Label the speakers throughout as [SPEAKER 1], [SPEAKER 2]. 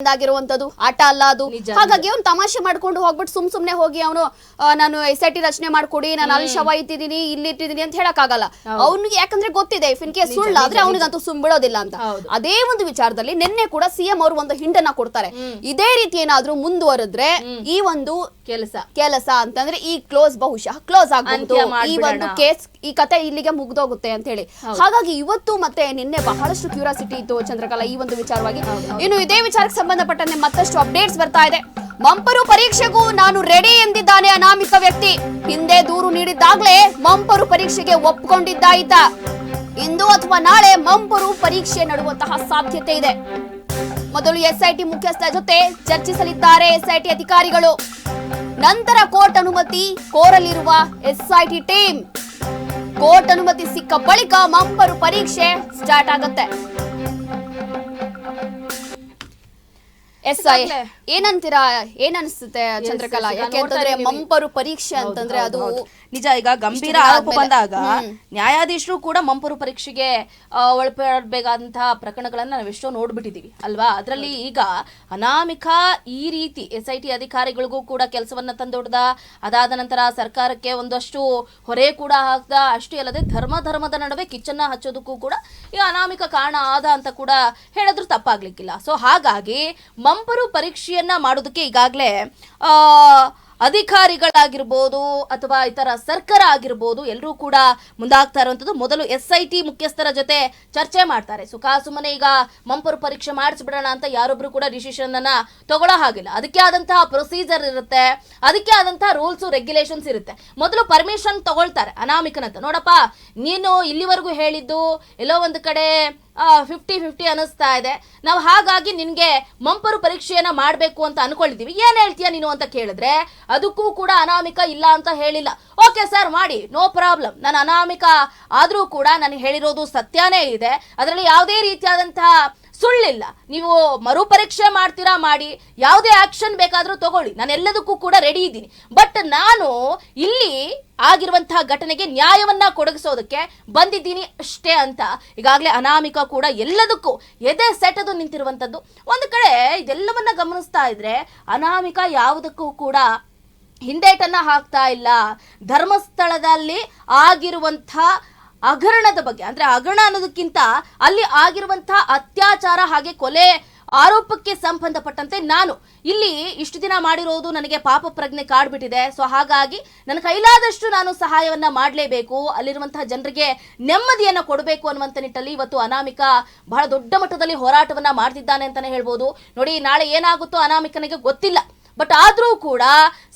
[SPEAKER 1] ಆಗಿರುವಂತದ್ದು ಆಟ ಅಲ್ಲ ಅದು. ಹಾಗಾಗಿ ಅವ್ನು ತಮಾಷೆ ಮಾಡ್ಕೊಂಡು ಹೋಗ್ಬಿಟ್ಟು ಸುಮ್ನೆ ಹೋಗಿ ಅವನು ನಾನು SIT ರಚನೆ ಮಾಡ್ಕೊಡಿ, ನಾನು ಅಲ್ಲಿ ಶವ ಇಟ್ಟಿದ್ದೀನಿ ಇಲ್ಲಿ ಇಟ್ಟಿದ್ದೀನಿ ಅಂತ ಹೇಳಕ್ ಆಗಲ್ಲ. ಅವ್ನಿಗೆ ಯಾಕಂದ್ರೆ ಗೊತ್ತಿದೆ ಇಫ್ ಇನ್ ಕೇಸ್ ಸುಳ್ಳಾದ್ರೆ ಅವನಿಗಂತೂ ಬಿಡೋದಿಲ್ಲ ಅಂತ. ಅದೇ ಒಂದು ವಿಚಾರದಲ್ಲಿ ನಿನ್ನೆ ಕೂಡ CM ಅವರು ಒಂದು ಹಿಂಡನ್ನ ಕೊಡ್ತಾರೆ. ಇದೇ ರೀತಿ ಏನಾದ್ರೂ ಮುಂದುವರೆದ್ರೆ ಈ ಒಂದು ಕೆಲಸ ಅಂತಂದ್ರೆ ಈ ಬಹುಶಃ ಕ್ಲೋಸ್ ಆಗಬಹುದು, ಈ ಒಂದು ಕೇಸ್ ಈ ಕತೆ ಇಲ್ಲಿಗೆ ಮುಗ್ದೋಗುತ್ತೆ ಅಂತ ಹೇಳಿ. ಹಾಗಾಗಿ ಇವತ್ತು ಮತ್ತೆ ನಿನ್ನೆ ಬಹಳಷ್ಟು ಕ್ಯೂರಿಯಾಸಿಟಿ ಇತ್ತು ಚಂದ್ರಕಲಾ ಈ ಒಂದು ವಿಚಾರವಾಗಿ. ಇನ್ನು ಇದೇ ವಿಚಾರಕ್ಕೆ ಸಂಬಂಧಪಟ್ಟಂತೆ ಮತ್ತಷ್ಟು ಅಪ್ಡೇಟ್ಸ್ ಬರ್ತಾ ಇದೆ. ಮಂಪರು ಪರೀಕ್ಷೆಗೂ ನಾನು ರೆಡಿ ಎಂದಿದ್ದಾನೆ ಅನಾಮಿಕ ವ್ಯಕ್ತಿ. ಹಿಂದೆ ದೂರು ನೀಡಿದ್ದಾಗಲೇ ಮಂಪರು ಪರೀಕ್ಷೆಗೆ ಒಪ್ಪಿಕೊಂಡಿದ್ದಾಯಿತ. ಇಂದು ಅಥವಾ ನಾಳೆ ಮಂಪರು ಪರೀಕ್ಷೆ ನಡೆಯುವಂತಹ ಸಾಧ್ಯತೆ ಇದೆ. ಮೊದಲು SIT ಮುಖ್ಯಸ್ಥ ಜೊತೆ ಚರ್ಚಿಸಲಿದ್ದಾರೆ SIT ಅಧಿಕಾರಿಗಳು. ನಂತರ ಕೋರ್ಟ್ ಅನುಮತಿ ಕೋರಲಿರುವ SIT ಟೀಮ್. ಕೋರ್ಟ್ ಅನುಮತಿ ಸಿಕ್ಕ ಬಳಿಕ ಮಂಪರು ಪರೀಕ್ಷೆ ಸ್ಟಾರ್ಟ್ ಆಗುತ್ತೆ. ಏನಂತೀರಾ, ಏನನ್ಸುತ್ತೆ ಚಂದ್ರಕಲಾ? ಯಾಕೆಂತಂದ್ರೆ ಮಂಪರು ಪರೀಕ್ಷೆ ಅಂತಂದ್ರೆ ಅದು
[SPEAKER 2] ನಿಜ. ಈಗ ಗಂಭೀರ ಆರೋಪ ಬಂದಾಗ ನ್ಯಾಯಾಧೀಶರು ಕೂಡ ಮಂಪರು ಪರೀಕ್ಷೆಗೆ ಒಳಪಡಬೇಕಾದಂತಹ ಪ್ರಕರಣಗಳನ್ನ ನಾವೆಷ್ಟೋ ನೋಡ್ಬಿಟ್ಟಿದೀವಿ ಅಲ್ವಾ. ಅದರಲ್ಲಿ ಈಗ ಅನಾಮಿಕಾ ಈ ರೀತಿ SIT ಅಧಿಕಾರಿಗಳಿಗೂ ಕೂಡ ಕೆಲಸವನ್ನ ತಂದೊಡ್ದ, ಅದಾದ ನಂತರ ಸರ್ಕಾರಕ್ಕೆ ಒಂದಷ್ಟು ಹೊರೆ ಕೂಡ ಹಾಕ್ದ. ಅಷ್ಟೇ ಅಲ್ಲದೆ ಧರ್ಮದ ನಡುವೆ ಕಿಚ್ಚನ್ನ ಹಚ್ಚೋದಕ್ಕೂ ಕೂಡ ಈ ಅನಾಮಿಕ ಕಾರಣ ಆದ ಅಂತ ಕೂಡ ಹೇಳಿದ್ರು ತಪ್ಪಾಗ್ಲಿಕ್ಕಿಲ್ಲ. ಸೊ ಹಾಗಾಗಿ ಮಂಪರು ಪರೀಕ್ಷೆಯನ್ನ ಮಾಡೋದಕ್ಕೆ ಈಗಾಗಲೇ ಅಧಿಕಾರಿಗಳಾಗಿರ್ಬೋದು ಅಥವಾ ಇತರ ಸರ್ಕಾರ ಆಗಿರ್ಬೋದು ಎಲ್ಲರೂ ಕೂಡ ಮುಂದಾಗ್ತಾ ಇರುವಂತದ್ದು. ಮೊದಲು SIT ಮುಖ್ಯಸ್ಥರ ಜೊತೆ ಚರ್ಚೆ ಮಾಡ್ತಾರೆ. ಸುಮ್ಮನೆ ಈಗ ಮಂಪರು ಪರೀಕ್ಷೆ ಮಾಡಿಸ್ಬಿಡೋಣ ಅಂತ ಯಾರೊಬ್ರು ಕೂಡ ಡಿಸಿಷನ್ ಅನ್ನ ತಗೊಳ್ಳೋ ಹಾಗಿಲ್ಲ. ಅದಕ್ಕೆ ಆದಂತಹ ಪ್ರೊಸೀಜರ್ ಇರುತ್ತೆ, ಅದಕ್ಕೆ ಆದಂತಹ ರೂಲ್ಸ್ ರೆಗ್ಯುಲೇಷನ್ಸ್ ಇರುತ್ತೆ. ಮೊದಲು ಪರ್ಮಿಷನ್ ತಗೊಳ್ತಾರೆ ಅನಾಮಿಕನಂತ. ನೋಡಪ್ಪ, ನೀನು ಇಲ್ಲಿವರೆಗೂ ಹೇಳಿದ್ದು ಎಲ್ಲೋ ಒಂದು ಕಡೆ 50-50 ಅನಿಸ್ತಾ ಇದೆ, ನಾವು ಹಾಗಾಗಿ ನಿನ್ಗೆ ಮಂಪರು ಪರೀಕ್ಷೆಯನ್ನ ಮಾಡ್ಬೇಕು ಅಂತ ಅನ್ಕೊಂಡಿದೀವಿ, ಏನ್ ಹೇಳ್ತೀಯ ನೀನು ಅಂತ ಕೇಳಿದ್ರೆ ಅದಕ್ಕೂ ಕೂಡ ಅನಾಮಿಕ ಇಲ್ಲ ಅಂತ ಹೇಳಿಲ್ಲ. ಓಕೆ ಸರ್ ಮಾಡಿ, ನೋ ಪ್ರಾಬ್ಲಮ್, ನಾನು ಅನಾಮಿಕ ಆದ್ರೂ ಕೂಡ ನಾನು ಹೇಳಿರೋದು ಸತ್ಯನೇ ಇದೆ, ಅದರಲ್ಲಿ ಯಾವುದೇ ರೀತಿಯಾದಂತಹ ಸುಳ್ಳಿಲ್ಲ. ನೀವು ಮರುಪರೀಕ್ಷೆ ಮಾಡ್ತೀರಾ ಮಾಡಿ, ಯಾವುದೇ ಆಕ್ಷನ್ ಬೇಕಾದ್ರೂ ತಗೊಳ್ಳಿ, ನಾನು ಎಲ್ಲದಕ್ಕೂ ಕೂಡ ರೆಡಿ ಇದ್ದೀನಿ. ಬಟ್ ನಾನು ಇಲ್ಲಿ ಆಗಿರುವಂತಹ ಘಟನೆಗೆ ನ್ಯಾಯವನ್ನ ಕೊಡಗಿಸೋದಕ್ಕೆ ಬಂದಿದ್ದೀನಿ ಅಷ್ಟೇ ಅಂತ ಈಗಾಗಲೇ ಅನಾಮಿಕ ಕೂಡ ಎಲ್ಲದಕ್ಕೂ ಎದೆ ಸೆಟದು ನಿಂತಿರುವಂತದ್ದು. ಒಂದು ಕಡೆ ಇದೆಲ್ಲವನ್ನ ಗಮನಿಸ್ತಾ ಇದ್ರೆ ಅನಾಮಿಕ ಯಾವುದಕ್ಕೂ ಕೂಡ ಹಿಂದೇಟನ್ನ ಹಾಕ್ತಾ ಇಲ್ಲ. ಧರ್ಮಸ್ಥಳದಲ್ಲಿ ಆಗಿರುವಂತಹ ಹಗರಣದ ಬಗ್ಗೆ, ಅಂದ್ರೆ ಹಗರಣ ಅನ್ನೋದಕ್ಕಿಂತ ಅಲ್ಲಿ ಆಗಿರುವಂತಹ ಅತ್ಯಾಚಾರ ಹಾಗೆ ಕೊಲೆ ಆರೋಪಕ್ಕೆ ಸಂಬಂಧಪಟ್ಟಂತೆ ನಾನು ಇಲ್ಲಿ ಇಷ್ಟು ದಿನ ಮಾಡಿರೋದು ನನಗೆ ಪಾಪ ಪ್ರಜ್ಞೆ ಕಾಡ್ಬಿಟ್ಟಿದೆ. ಸೊ ಹಾಗಾಗಿ ನನ್ನ ಕೈಲಾದಷ್ಟು ನಾನು ಸಹಾಯವನ್ನ ಮಾಡಲೇಬೇಕು, ಅಲ್ಲಿರುವಂತಹ ಜನರಿಗೆ ನೆಮ್ಮದಿಯನ್ನ ಕೊಡಬೇಕು ಅನ್ನುವಂತ ನಿಟ್ಟಲ್ಲಿ ಇವತ್ತು ಅನಾಮಿಕ ಬಹಳ ದೊಡ್ಡ ಮಟ್ಟದಲ್ಲಿ ಹೋರಾಟವನ್ನ ಮಾಡ್ತಿದ್ದಾನೆ ಅಂತಾನೆ ಹೇಳ್ಬೋದು. ನೋಡಿ, ನಾಳೆ ಏನಾಗುತ್ತೋ ಅನಾಮಿಕನಿಗೆ ಗೊತ್ತಿಲ್ಲ. ಬಟ್ ಆದ್ರೂ ಕೂಡ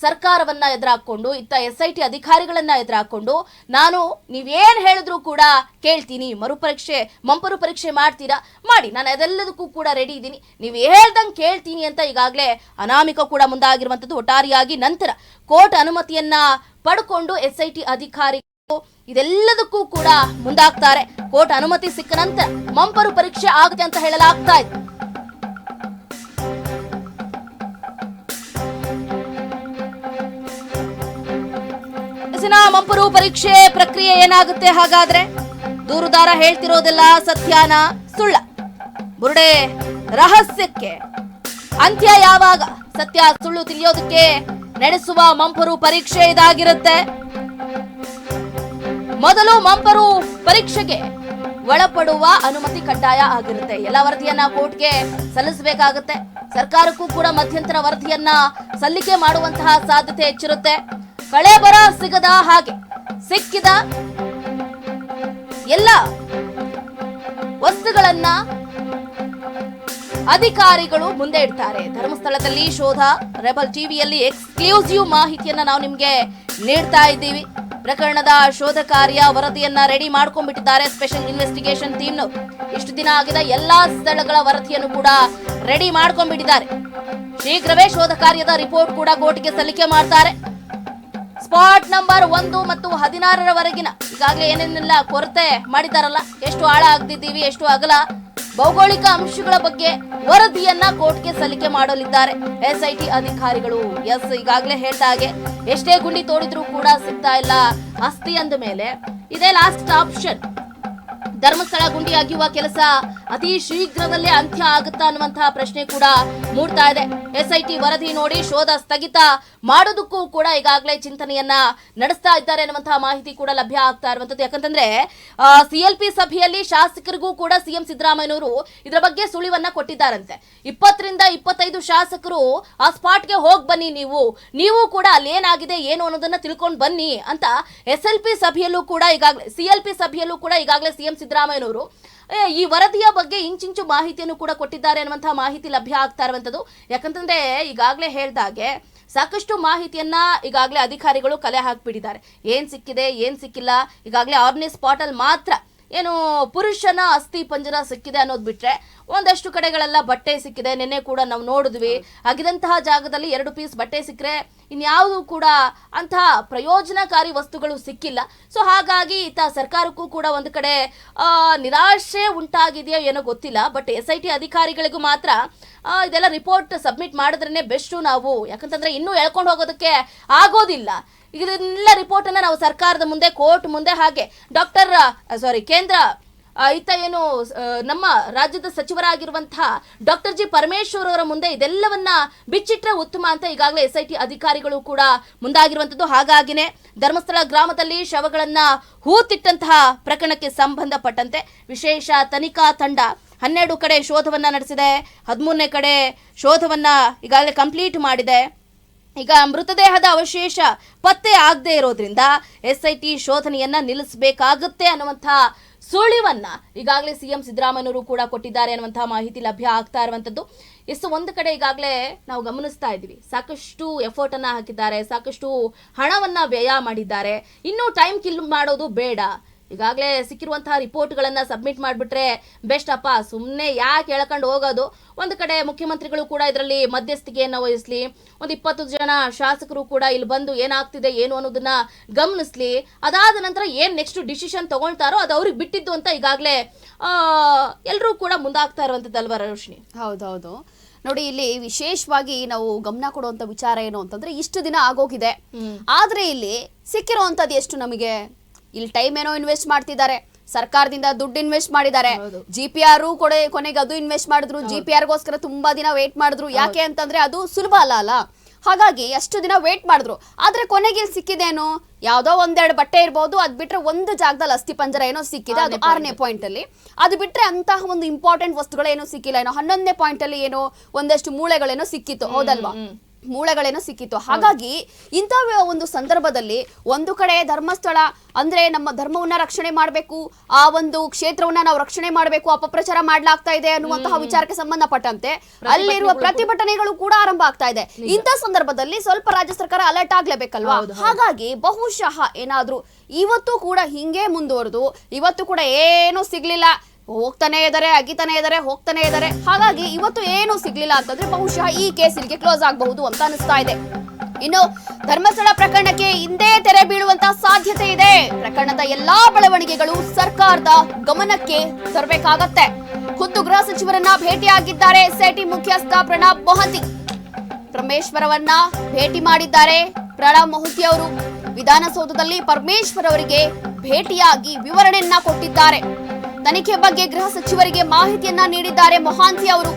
[SPEAKER 2] ಸರ್ಕಾರವನ್ನ ಎದುರಾಕೊಂಡು ಇತ್ತ SIT ಅಧಿಕಾರಿಗಳನ್ನ ಎದುರಾಕೊಂಡು ನಾನು ನೀವೇನ್ ಹೇಳಿದ್ರು ಕೂಡ ಕೇಳ್ತೀನಿ, ಮಂಪರು ಪರೀಕ್ಷೆ ಮಾಡ್ತೀರಾ ಮಾಡಿ, ನಾನು ಅದೆಲ್ಲದಕ್ಕೂ ಕೂಡ ರೆಡಿ ಇದ್ದೀನಿ, ನೀವು ಹೇಳ್ದಂಗೆ ಕೇಳ್ತೀನಿ ಅಂತ ಈಗಾಗಲೇ ಅನಾಮಿಕ ಕೂಡ ಮುಂದಾಗಿರುವಂತದ್ದು. ಒಟ್ಟಾರೆಯಾಗಿ ನಂತರ ಕೋರ್ಟ್ ಅನುಮತಿಯನ್ನ ಪಡ್ಕೊಂಡು SIT ಅಧಿಕಾರಿಗಳು ಇದೆಲ್ಲದಕ್ಕೂ ಕೂಡ ಮುಂದಾಗ್ತಾರೆ. ಕೋರ್ಟ್ ಅನುಮತಿ ಸಿಕ್ಕ ನಂತರ ಮಂಪರು ಪರೀಕ್ಷೆ ಆಗುತ್ತೆ ಅಂತ ಹೇಳಲಾಗ್ತಾ ಇದೆ. ಮಂಪರು ಪರೀಕ್ಷೆ ಪ್ರಕ್ರಿಯೆ ಏನಾಗುತ್ತೆ ಹಾಗಾದ್ರೆ? ದೂರುದಾರ ಹೇಳ್ತಿರೋದೆಲ್ಲ ಸತ್ಯನಾ ಸುಳ್ಳ? ಬುರುಡೆ ರಹಸ್ಯಕ್ಕೆ ಅಂತ್ಯ ಯಾವಾಗ? ಸತ್ಯ ಸುಳ್ಳು ತಿಳಿಯೋದಕ್ಕೆ ನಡೆಸುವ ಮಂಪರು ಪರೀಕ್ಷೆ ಇದಾಗಿರುತ್ತೆ. ಮೊದಲು ಮಂಪರು ಪರೀಕ್ಷೆಗೆ ಒಳಪಡುವ ಅನುಮತಿ ಕಡ್ಡಾಯ ಆಗಿರುತ್ತೆ. ಎಲ್ಲ ವರದಿಯನ್ನ ಕೋರ್ಟ್ಗೆ ಸಲ್ಲಿಸಬೇಕಾಗುತ್ತೆ. ಸರ್ಕಾರಕ್ಕೂ ಕೂಡ ಮಧ್ಯಂತರ ವರದಿಯನ್ನ ಸಲ್ಲಿಕೆ ಮಾಡುವಂತಹ ಸಾಧ್ಯತೆ ಹೆಚ್ಚಿರುತ್ತೆ. ಕಳೆ ಬರ ಸಿಗದ ಹಾಗೆ ಸಿಕ್ಕಿದ ಎಲ್ಲ ವಸ್ತುಗಳನ್ನ ಅಧಿಕಾರಿಗಳು ಮುಂದೆ ಇಡ್ತಾರೆ. ಧರ್ಮಸ್ಥಳದಲ್ಲಿ ಶೋಧ. ರೆಬಲ್ ಟಿವಿಯಲ್ಲಿ ಎಕ್ಸ್ಕ್ಲೂಸಿವ್ ಮಾಹಿತಿಯನ್ನ ನಾವು ನಿಮ್ಗೆ ನೀಡ್ತಾ ಇದ್ದೀವಿ. ಪ್ರಕರಣದ ಶೋಧ ಕಾರ್ಯ ವರದಿಯನ್ನ ರೆಡಿ ಮಾಡ್ಕೊಂಡ್ಬಿಟ್ಟಿದ್ದಾರೆ ಸ್ಪೆಷಲ್ ಇನ್ವೆಸ್ಟಿಗೇಷನ್ ಟೀಮ್. ಇಷ್ಟು ದಿನ ಆಗಿದ ಎಲ್ಲಾ ಸ್ಥಳಗಳ ವರದಿಯನ್ನು ಕೂಡ ರೆಡಿ ಮಾಡ್ಕೊಂಡ್ಬಿಟ್ಟಿದ್ದಾರೆ. ಶೀಘ್ರವೇ ಶೋಧ ಕಾರ್ಯದ ರಿಪೋರ್ಟ್ ಕೂಡ ಕೋರ್ಟ್ಗೆ ಸಲ್ಲಿಕೆ ಮಾಡ್ತಾರೆ. ಸ್ಪಾಟ್ ನಂಬರ್ 1 ಮತ್ತು 16ರವರೆಗಿನ ಈಗಾಗಲೇ ಏನೇನೆಲ್ಲ ಕೊರತೆ ಮಾಡಿದಾರಲ್ಲ, ಎಷ್ಟು ಆಳ ಆಗದಿದ್ದೀವಿ, ಎಷ್ಟು ಅಗಲ, ಭೌಗೋಳಿಕ ಅಂಶಗಳ ಬಗ್ಗೆ ವರದಿಯನ್ನ ಕೋರ್ಟ್ಗೆ ಸಲ್ಲಿಕೆ ಮಾಡಲಿದ್ದಾರೆ SIT ಅಧಿಕಾರಿಗಳು. ಈಗಾಗಲೇ ಹೇಳ್ದ ಹಾಗೆ ಎಷ್ಟೇ ಗುಂಡಿ ತೋಡಿದ್ರೂ ಕೂಡ ಸಿಗ್ತಾ ಇಲ್ಲ ಅಸ್ಥಿ ಅಂದ ಮೇಲೆ ಇದೇ ಲಾಸ್ಟ್ ಆಪ್ಷನ್. ಧರ್ಮಸ್ಥಳ ಗುಂಡಿ ಅಗೆಯುವ ಕೆಲಸ ಅತಿ ಶೀಘ್ರದಲ್ಲೇ ಅಂತ್ಯ ಆಗುತ್ತಾ ಅನ್ನುವಂತಹ ಪ್ರಶ್ನೆ ಕೂಡ ಮೂಡ್ತಾ ಇದೆ. ಎಸ್ಐಟಿ ವರದಿ ನೋಡಿ ಶೋಧ ಸ್ಥಗಿತ ಮಾಡೋದಕ್ಕೂ ಕೂಡ ಈಗಾಗಲೇ ಚಿಂತನೆಯನ್ನ ನಡೆಸ್ತಾ ಇದ್ದಾರೆ ಅನ್ನುವಂತಹ ಮಾಹಿತಿ ಕೂಡ ಲಭ್ಯ ಆಗ್ತಾ ಇರುವಂತದ್ದು. ಯಾಕಂತಂದ್ರೆ CLP ಸಭೆಯಲ್ಲಿ ಶಾಸಕರಿಗೂ ಕೂಡ ಸಿಎಂ ಸಿದ್ದರಾಮಯ್ಯನವರು ಇದರ ಬಗ್ಗೆ ಸುಳಿವನ್ನ ಕೊಟ್ಟಿದ್ದಾರಂತೆ. 20 ರಿಂದ 25 ಶಾಸಕರು ಆ ಸ್ಪಾಟ್ಗೆ ಹೋಗ್ ಬನ್ನಿ, ನೀವು ಕೂಡ ಅಲ್ಲಿ ಏನಾಗಿದೆ ಏನು ಅನ್ನೋದನ್ನ ತಿಳ್ಕೊಂಡು ಬನ್ನಿ ಅಂತ SLP ಸಭೆಯಲ್ಲೂ ಕೂಡ ಈಗಾಗಲೇ CLP ಸಭೆಯಲ್ಲೂ ಕೂಡ ಈಗಾಗಲೇ ಸಿಎಂ ಸಿದ್ದರಾಮಯ್ಯನವರು ಈ ವರದಿಯ ಬಗ್ಗೆ ಇಂಚಿಂಚು ಮಾಹಿತಿಯನ್ನು ಕೂಡ ಕೊಟ್ಟಿದ್ದಾರೆ ಅನ್ನುವಂತಹ ಮಾಹಿತಿ ಲಭ್ಯ ಆಗ್ತಾ ಇರುವಂತದ್ದು. ಯಾಕಂತಂದ್ರೆ ಈಗಾಗಲೇ ಹೇಳ್ದಾಗೆ ಸಾಕಷ್ಟು ಮಾಹಿತಿಯನ್ನ ಈಗಾಗಲೇ ಅಧಿಕಾರಿಗಳು ಕಲೆ ಹಾಕ್ಬಿಟ್ಟಿದ್ದಾರೆ. ಏನ್ ಸಿಕ್ಕಿದೆ ಏನ್ ಸಿಕ್ಕಿಲ್ಲ, ಈಗಾಗಲೇ ಆರ್ನಿ ಸ್ಪಾಟ್ ಅಲ್ಲಿ ಮಾತ್ರ ಏನು ಪುರುಷನ ಅಸ್ಥಿ ಪಂಜರ ಸಿಕ್ಕಿದೆ ಅನ್ನೋದು ಬಿಟ್ರೆ ಒಂದಷ್ಟು ಕಡೆಗಳೆಲ್ಲ ಬಟ್ಟೆ ಸಿಕ್ಕಿದೆ. ನಿನ್ನೆ ಕೂಡ ನಾವು ನೋಡಿದ್ವಿ, ಆಗಿದಂತಹ ಜಾಗದಲ್ಲಿ 2 ಪೀಸ್ ಬಟ್ಟೆ ಸಿಕ್ಕರೆ ಇನ್ಯಾವುದು ಕೂಡ ಅಂತಹ ಪ್ರಯೋಜನಕಾರಿ ವಸ್ತುಗಳು ಸಿಕ್ಕಿಲ್ಲ. ಸೊ ಹಾಗಾಗಿ ಸರ್ಕಾರಕ್ಕೂ ಕೂಡ ಒಂದು ಕಡೆ ನಿರಾಶೆ ಉಂಟಾಗಿದೆಯೋ ಏನೋ ಗೊತ್ತಿಲ್ಲ. ಬಟ್ SIT ಅಧಿಕಾರಿಗಳಿಗೂ ಮಾತ್ರ ಇದೆಲ್ಲ ರಿಪೋರ್ಟ್ ಸಬ್ಮಿಟ್ ಮಾಡಿದ್ರೇನೆ ಬೆಸ್ಟ್ ನಾವು, ಯಾಕಂತಂದ್ರೆ ಇನ್ನೂ ಎಳ್ಕೊಂಡು ಹೋಗೋದಕ್ಕೆ ಆಗೋದಿಲ್ಲ. ಇದನ್ನೆಲ್ಲ ರಿಪೋರ್ಟ್ ಅನ್ನ ನಾವು ಸರ್ಕಾರದ ಮುಂದೆ, ಕೋರ್ಟ್ ಮುಂದೆ, ಹಾಗೆ ಕೇಂದ್ರ ಏನು ನಮ್ಮ ರಾಜ್ಯದ ಸಚಿವರಾಗಿರುವಂತಹ ಡಾಕ್ಟರ್ ಜಿ ಪರಮೇಶ್ವರ್ ಅವರ ಮುಂದೆ ಇದೆಲ್ಲವನ್ನ ಬಿಚ್ಚಿಟ್ರೆ ಉತ್ತಮ ಅಂತ ಈಗಾಗಲೇ SIT ಅಧಿಕಾರಿಗಳು ಕೂಡ ಮುಂದಾಗಿರುವಂತದ್ದು. ಹಾಗಾಗಿನೇ ಧರ್ಮಸ್ಥಳ ಗ್ರಾಮದಲ್ಲಿ ಶವಗಳನ್ನ ಹೂತಿಟ್ಟಂತಹ ಪ್ರಕರಣಕ್ಕೆ ಸಂಬಂಧಪಟ್ಟಂತೆ ವಿಶೇಷ ತನಿಖಾ ತಂಡ 12 ಕಡೆ ಶೋಧವನ್ನ ನಡೆಸಿದೆ. 13ನೇ ಕಡೆ ಶೋಧವನ್ನ ಈಗಾಗಲೇ ಕಂಪ್ಲೀಟ್ ಮಾಡಿದೆ. ಈಗ ಮೃತದೇಹದ ಅವಶೇಷ ಪತ್ತೆ ಆಗದೆ ಇರೋದ್ರಿಂದ SIT ಶೋಧನೆಯನ್ನ ನಿಲ್ಲಿಸಬೇಕಾಗುತ್ತೆ ಅನ್ನುವಂತಹ ಸುಳಿವನ್ನ ಈಗಾಗಲೇ ಸಿಎಂ ಸಿದ್ದರಾಮಯ್ಯನವರು ಕೂಡ ಕೊಟ್ಟಿದ್ದಾರೆ ಅನ್ನುವಂತಹ ಮಾಹಿತಿ ಲಭ್ಯ ಆಗ್ತಾ ಇರುವಂತದ್ದು. ಒಂದು ಕಡೆ ಈಗಾಗಲೇ ನಾವು ಗಮನಿಸ್ತಾ ಇದ್ದೀವಿ, ಸಾಕಷ್ಟು ಎಫರ್ಟ್ ಅನ್ನ ಹಾಕಿದ್ದಾರೆ, ಸಾಕಷ್ಟು ಹಣವನ್ನ ವ್ಯಯ ಮಾಡಿದ್ದಾರೆ. ಇನ್ನೂ ಟೈಮ್ ಕಿಲ್ ಮಾಡೋದು ಬೇಡ, ಈಗಾಗಲೇ ಸಿಕ್ಕಿರುವಂತಹ ರಿಪೋರ್ಟ್ಗಳನ್ನ ಸಬ್ಮಿಟ್ ಮಾಡಿಬಿಟ್ರೆ ಬೆಸ್ಟ್ ಅಪ್ಪ, ಸುಮ್ಮನೆ ಯಾಕೆ ಎಳ್ಕೊಂಡು ಹೋಗೋದು. ಒಂದು ಕಡೆ ಮುಖ್ಯಮಂತ್ರಿಗಳು ಕೂಡ ಇದರಲ್ಲಿ ಮಧ್ಯಸ್ಥಿಕೆಯನ್ನು ವಹಿಸ್ಲಿ, ಒಂದು 20 ಜನ ಶಾಸಕರು ಕೂಡ ಇಲ್ಲಿ ಬಂದು ಏನಾಗ್ತಿದೆ ಏನು ಅನ್ನೋದನ್ನ ಗಮನಿಸ್ಲಿ. ಅದಾದ ನಂತರ ಏನ್ ನೆಕ್ಸ್ಟ್ ಡಿಸಿಷನ್ ತಗೊಳ್ತಾರೋ ಅದು ಅವ್ರಿಗೆ ಬಿಟ್ಟಿದ್ದು ಅಂತ ಈಗಾಗಲೇ ಎಲ್ಲರೂ ಕೂಡ ಮುಂದಾಗ್ತಾ ಇರುವಂತದ್ದಲ್ವಾ ರೋಶಿನಿ?
[SPEAKER 1] ಹೌದೌದು. ನೋಡಿ, ಇಲ್ಲಿ ವಿಶೇಷವಾಗಿ ನಾವು ಗಮನ ಕೊಡುವಂತ ವಿಚಾರ ಏನು ಅಂತಂದ್ರೆ, ಇಷ್ಟು ದಿನ ಆಗೋಗಿದೆ, ಆದ್ರೆ ಇಲ್ಲಿ ಸಿಕ್ಕಿರುವಂತದ್ದು ಎಷ್ಟು ನಮಗೆ? ಇಲ್ಲಿ ಟೈಮ್ ಏನೋ ಇನ್ವೆಸ್ಟ್ ಮಾಡ್ತಿದ್ದಾರೆ, ಸರ್ಕಾರದಿಂದ ದುಡ್ಡು ಇನ್ವೆಸ್ಟ್ ಮಾಡಿದ್ದಾರೆ. GPR ಕೊನೆಗೆ ಅದು ಇನ್ವೆಸ್ಟ್ ಮಾಡಿದ್ರು. GPR ಗೋಸ್ಕರ ತುಂಬಾ ದಿನ ವೇಟ್ ಮಾಡಿದ್ರು. ಯಾಕೆ ಅಂತಂದ್ರೆ ಅದು ಸುಲಭ ಅಲ್ಲ. ಹಾಗಾಗಿ ಅಷ್ಟು ದಿನ ವೇಟ್ ಮಾಡಿದ್ರು. ಆದ್ರೆ ಕೊನೆಗೆ ಇಲ್ಲಿ ಸಿಕ್ಕಿದೇನು? ಯಾವ್ದೋ 1-2 ಬಟ್ಟೆ ಇರ್ಬೋದು, ಅದ್ ಬಿಟ್ರೆ ಒಂದು ಜಾಗದಲ್ಲಿ ಅಸ್ಥಿ ಪಂಜರ ಏನೋ ಸಿಕ್ಕಿದೆ, ಅದು 6ನೇ ಪಾಯಿಂಟ್ ಅಲ್ಲಿ. ಅದು ಬಿಟ್ರೆ ಅಂತಹ ಒಂದು ಇಂಪಾರ್ಟೆಂಟ್ ವಸ್ತುಗಳೇನೋ ಸಿಕ್ಕಿಲ್ಲ. ಏನೋ 11ನೇ ಪಾಯಿಂಟ್ ಅಲ್ಲಿ ಏನೋ ಒಂದಷ್ಟು ಮೂಳೆಗಳೇನೋ ಸಿಕ್ಕಿತ್ತು, ಹೌದಲ್ವಾ? ಮೂಳೆಗಳೇನೋ ಸಿಕ್ಕಿತ್ತು. ಹಾಗಾಗಿ ಇಂಥ ಒಂದು ಸಂದರ್ಭದಲ್ಲಿ ಒಂದು ಕಡೆ ಧರ್ಮಸ್ಥಳ ಅಂದ್ರೆ ನಮ್ಮ ಧರ್ಮವನ್ನ ರಕ್ಷಣೆ ಮಾಡಬೇಕು, ಆ ಒಂದು ಕ್ಷೇತ್ರವನ್ನ ನಾವು ರಕ್ಷಣೆ ಮಾಡಬೇಕು, ಅಪಪ್ರಚಾರ ಮಾಡ್ಲಾಗ್ತಾ ಇದೆ ಅನ್ನುವಂತಹ ವಿಚಾರಕ್ಕೆ ಸಂಬಂಧಪಟ್ಟಂತೆ ಅಲ್ಲಿರುವ ಪ್ರತಿಭಟನೆಗಳು ಕೂಡ ಆರಂಭ ಆಗ್ತಾ ಇದೆ. ಇಂಥ ಸಂದರ್ಭದಲ್ಲಿ ಸ್ವಲ್ಪ ರಾಜ್ಯ ಸರ್ಕಾರ ಅಲರ್ಟ್ ಆಗ್ಲೇಬೇಕಲ್ವಾ? ಹಾಗಾಗಿ ಬಹುಶಃ ಏನಾದ್ರೂ ಇವತ್ತು ಕೂಡ ಹಿಂಗೆ ಮುಂದುವರೆದು ಇವತ್ತು ಕೂಡ ಏನೂ ಸಿಗ್ಲಿಲ್ಲ, ಹೋಗ್ತಾನೆ ಇದಾರೆ, ಅಗಿತಾನೆ ಇದಾರೆ, ಹೋಗ್ತಾನೆ ಇದಾರೆ. ಹಾಗಾಗಿ ಇವತ್ತು ಏನು ಸಿಗ್ಲಿಲ್ಲ ಅಂತಂದ್ರೆ ಬಹುಶಃ ಈ ಕೇಸ್ ಇಲ್ಲಿಗೆ ಕ್ಲೋಸ್ ಆಗಬಹುದು ಅಂತ ಅನಿಸ್ತಾ ಇದೆ. ಇನ್ನು ಧರ್ಮಸ್ಥಳ ಪ್ರಕರಣಕ್ಕೆ ಹಿಂದೆ ತೆರೆ ಬೀಳುವಂತಹ ಸಾಧ್ಯತೆ ಇದೆ. ಪ್ರಕರಣದ ಎಲ್ಲಾ ಬೆಳವಣಿಗೆಗಳು ಸರ್ಕಾರದ ಗಮನಕ್ಕೆ ತರಬೇಕಾಗತ್ತೆ. ಖುದ್ದು ಗೃಹ ಸಚಿವರನ್ನ ಭೇಟಿಯಾಗಿದ್ದಾರೆ SIT ಮುಖ್ಯಸ್ಥ ಪ್ರಣಬ್ ಮೊಹಂತಿ. ಪರಮೇಶ್ವರವನ್ನ ಭೇಟಿ ಮಾಡಿದ್ದಾರೆ ಪ್ರಣಬ್ ಮೊಹಂತಿ ಅವರು. ವಿಧಾನಸೌಧದಲ್ಲಿ ಪರಮೇಶ್ವರ್ ಅವರಿಗೆ ಭೇಟಿಯಾಗಿ ವಿವರಣೆಯನ್ನ ಕೊಟ್ಟಿದ್ದಾರೆ. ತನಿಖೆ ಬಗ್ಗೆ ಗೃಹ ಸಚಿವರಿಗೆ ಮಾಹಿತಿಯನ್ನ ನೀಡಿದ್ದಾರೆ ಮೊಹಾಂತಿ ಅವರು.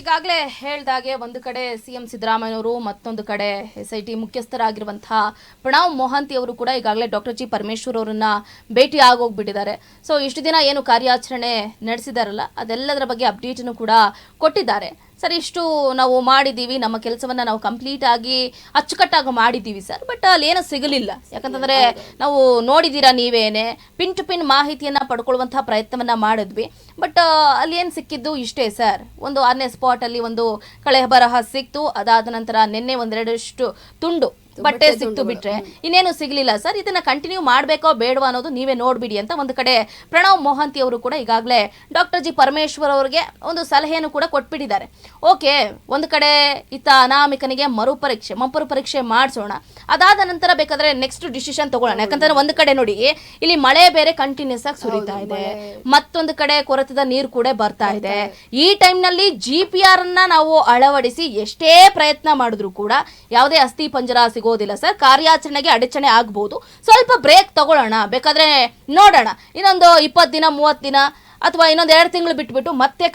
[SPEAKER 2] ಈಗಾಗಲೇ ಹೇಳ್ದಾಗೆ ಒಂದು ಕಡೆ ಸಿಎಂ ಸಿದ್ದರಾಮಯ್ಯನವರು, ಮತ್ತೊಂದು ಕಡೆ SIT ಮುಖ್ಯಸ್ಥರಾಗಿರುವಂತಹ ಪ್ರಣಬ್ ಮೊಹಾಂತಿ ಅವರು ಕೂಡ ಈಗಾಗಲೇ ಡಾಕ್ಟರ್ ಜಿ ಪರಮೇಶ್ವರ್ ಅವರನ್ನ ಭೇಟಿ ಆಗೋಗ್ಬಿಟ್ಟಿದ್ದಾರೆ. ಸೊ ಇಷ್ಟು ದಿನ ಏನು ಕಾರ್ಯಾಚರಣೆ ನಡೆಸಿದಾರಲ್ಲ ಅದೆಲ್ಲದರ ಬಗ್ಗೆ ಅಪ್ಡೇಟನ್ನು ಕೂಡ ಕೊಟ್ಟಿದ್ದಾರೆ. ಸರ್, ಇಷ್ಟು ನಾವು ಮಾಡಿದ್ದೀವಿ, ನಮ್ಮ ಕೆಲಸವನ್ನ ನಾವು ಕಂಪ್ಲೀಟ್ ಆಗಿ ಅಚ್ಚುಕಟ್ಟಾಗಿ ಮಾಡಿದ್ದೀವಿ ಸರ್, ಬಟ್ ಅಲ್ಲಿ ಏನೂ ಸಿಗಲಿಲ್ಲ. ಯಾಕಂತಂದ್ರೆ ನಾವು ನೋಡಿದ್ದೀರಾ ನೀವೇನೆ, ಪಿನ್ ಟು ಪಿನ್ ಮಾಹಿತಿಯನ್ನ ಪಡ್ಕೊಳ್ಳುವಂತಹ ಪ್ರಯತ್ನವನ್ನ ಮಾಡಿದ್ವಿ. ಬಟ್ ಅಲ್ಲಿ ಏನು ಸಿಕ್ಕಿದ್ದು ಇಷ್ಟೇ ಸರ್, ಒಂದು 6ನೇ ಸ್ಪಾಟ್ ಅಲ್ಲಿ ಒಂದು ಕಳೆ ಬರಹ ಸಿಕ್ತು. ಅದಾದ ನಂತರ ನಿನ್ನೆ 1-2 ತುಂಡು ಬಟ್ಟೆ ಸಿಕ್ತು, ಬಿಟ್ರೆ ಇನ್ನೇನು ಸಿಗ್ಲಿಲ್ಲ ಸರ್. ಇದನ್ನ ಕಂಟಿನ್ಯೂ ಮಾಡ್ಬೇಕೋ ಬೇಡವಾ ಅನ್ನೋದು ನೀವೇ ನೋಡ್ಬಿಡಿ ಅಂತ ಒಂದು ಕಡೆ ಪ್ರಣಬ್ ಮೊಹಾಂತಿ ಅವರು ಕೂಡ ಈಗಾಗಲೇ ಡಾಕ್ಟರ್ ಜಿ ಪರಮೇಶ್ವರ್ ಅವರಿಗೆ ಒಂದು ಸಲಹೆಯನ್ನು ಕೂಡ ಕೊಟ್ಬಿಟ್ಟಿದ್ದಾರೆ. ಓಕೆ, ಒಂದು ಕಡೆ ಅನಾಮಿಕನಿಗೆ ಮಂಪರು ಪರೀಕ್ಷೆ ಮಾಡಿಸೋಣ, ಅದಾದ ನಂತರ ಬೇಕಾದ್ರೆ ನೆಕ್ಸ್ಟ್ ಡಿಸಿಷನ್ ತಗೊಳ್ಳೋಣ. ಯಾಕಂತಂದ್ರೆ ಒಂದು ಕಡೆ ನೋಡಿ, ಇಲ್ಲಿ ಮಳೆ ಬೇರೆ ಕಂಟಿನ್ಯೂಸ್ ಆಗಿ ಸುರಿತಾ ಇದೆ, ಮತ್ತೊಂದು ಕಡೆ ಕೊರತೆದ ನೀರು ಕೂಡ ಬರ್ತಾ ಇದೆ. ಈ ಟೈಮ್ ನಲ್ಲಿ GPR ಅನ್ನ ನಾವು ಅಳವಡಿಸಿ ಎಷ್ಟೇ ಪ್ರಯತ್ನ ಮಾಡಿದ್ರು ಕೂಡ ಯಾವುದೇ ಅಸ್ಥಿ ಪಂಜರ ಸಿಗೋ ಆಗೋದಿಲ್ಲ ಸರ್. ಕಾರ್ಯಾಚರಣೆಗೆ ಅಡಚಣೆ ಆಗ್ಬಹುದು. ಸ್ವಲ್ಪ ಬ್ರೇಕ್ ತಗೊಳ್ಳೋಣ, ಬೇಕಾದ್ರೆ ನೋಡೋಣ ಇನ್ನೊಂದು 20 ದಿನ 30 ದಿನ ಅಥವಾ ಇನ್ನೊಂದು 2 ತಿಂಗಳು ಬಿಟ್ಬಿಟ್ಟು ಮತ್ತೆ